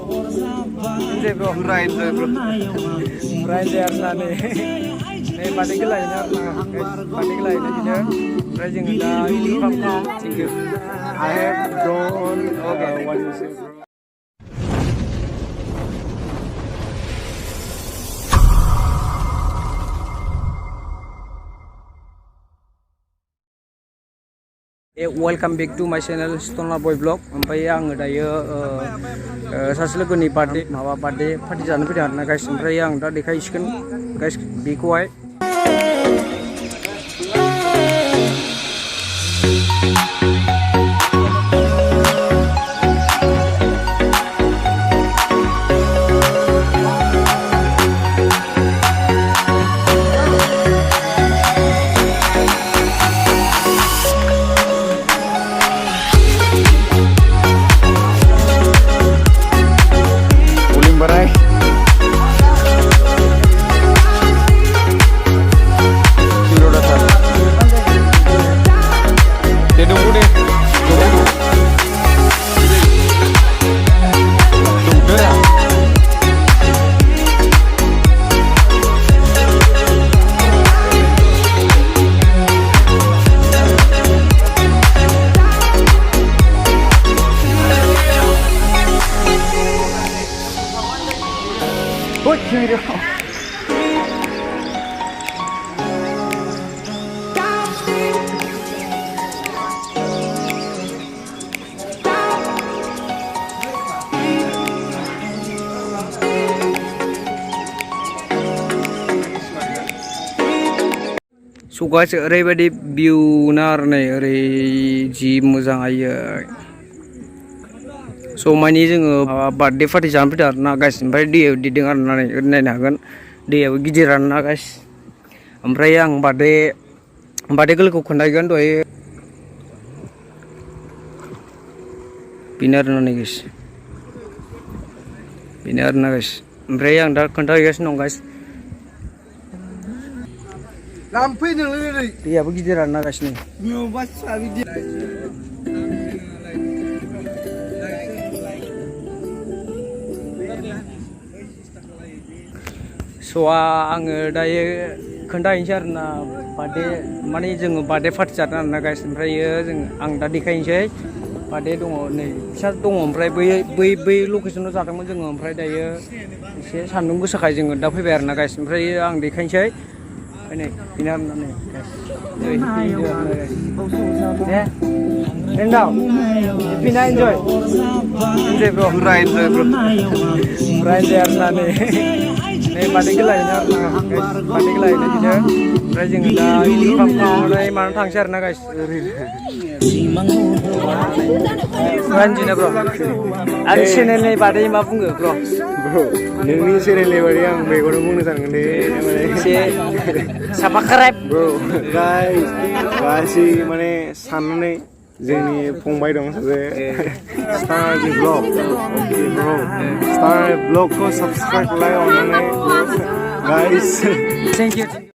enjoy bro. Pura enjoy bro. Pura enjoy arna nih. Nih party ke lainnya arna, guys. Party ke lainnya juga. Terus yang ada ini pangkal. Thank you. I have drawn. Okay. What you say bro? Welcome back to my channel onnanwi vlog. Ompay ang dayo salah logoनि party माबा party जानो फैदों आरोना guys. Ompray ang दा देखायसिगोन guys बेखौहाय. So guys, oरैबायदि view ना आरो नै ओरै जि मोजां आयो. So मानि जोङो birthday party जानो फैदों आरोना guys. ओमफ्राय दैयाव दिदों आरोना नै नायनो हागोन. दैयाबो गिदिर आरोना guys. ओमफ्राय आं birthday गोलखौ खोन्थागोन दहाय. बेनो आरोना नै guys. बेनो आरोना guys. ओमफ्राय आं दा खोन्थाहैगासिनो दं guys. Dia begitu rana guys nih. So आङो दायो खोन्थाहैनोसै आरोना माने जोङो birthday party जादों आरोना guys. ओमफ्राय आं दा देखायनोसै birthday दङ नै फिसा दङ. ओमफ्राय बै लकेसनाव जादोंमोन जोङो. ओमफ्राय दायो एसे सान्दुं गोसाखाय जोङो दा फैबाय आरोना guys. ओमफ्राय आं देखायनोसै. Ini pinar nih guys. Ya, enjoy. Pina enjoy bro. Pura enjoy bro. Pura enjoy arna nih. Nih party ke lainnya arna guys. Party ke lainnya juga. Terus yang ada ini pangkal nih mana tangsir arna guys. Lanjutnya bro. Ada channel nih party apa enggak bro? Bro, ini channel nih party yang begono mungkin sangat deh. Subscribe bro guys sih माने साननानै जोंनि फंबाय दं सासे star blog okay bro star blog को subscribe खालाम अननानै guys thank you